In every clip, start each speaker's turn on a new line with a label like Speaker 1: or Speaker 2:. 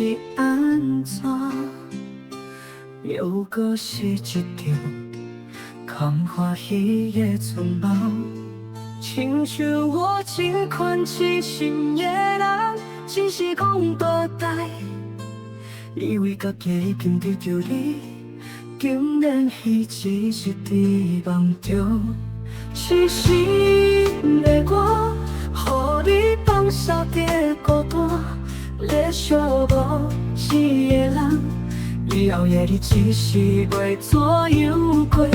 Speaker 1: 是安怎？又搁是一场空欢喜的春梦。亲像我这款痴心的人，只是讲大代，以为家己已经得到你，竟然彼只是伫梦中。痴心的我，予你放手在孤单，咧寂寞一个人，以后的日子是袂怎样过。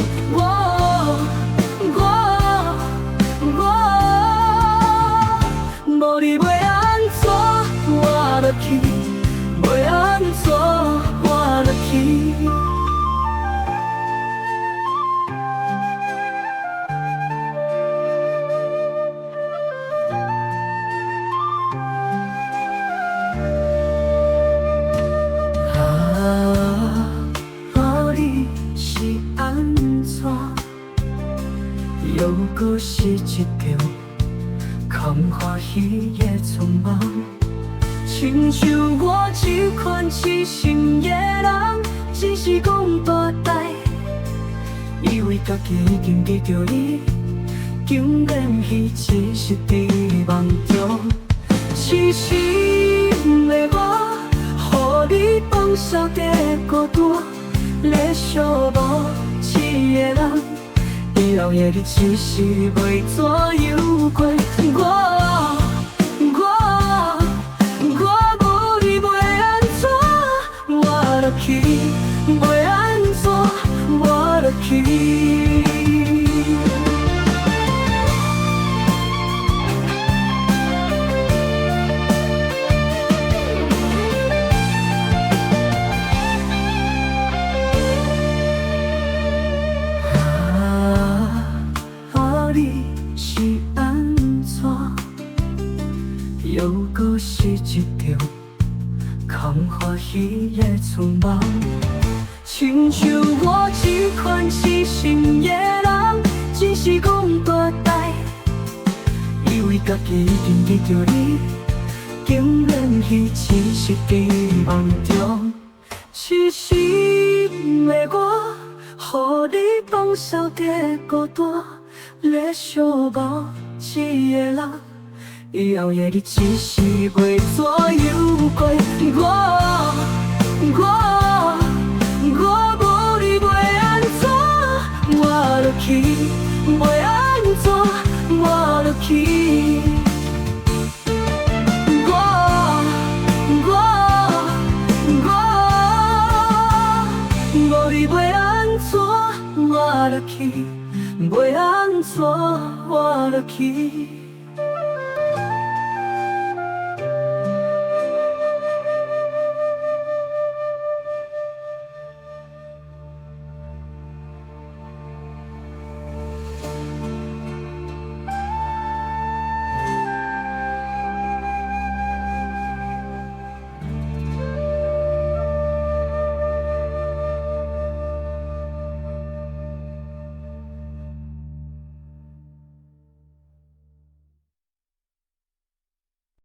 Speaker 1: 无你要安怎活落去？要安怎活落去？你是安怎？又搁是一场空欢喜的春梦。亲像我这款痴心的人，只是讲大代，以为家己已经得到你，竟然彼只是伫梦中。痴心的我，予你放手在孤单，咧寂寞一个人，以后的日子是袂怎样过。无你要安怎活落去？要安怎活落去？你是安怎？又搁是一场空欢喜的春梦。亲像我这款痴心的人，只是讲大代，以为家己已经得到你，竟然彼只是伫梦中。痴心的我，予你放手在孤单，咧寂寞一个人，以后的日子是袂怎样过。无你要安怎活落去？要安怎活落去？无你要安怎活落去？要安怎活落去？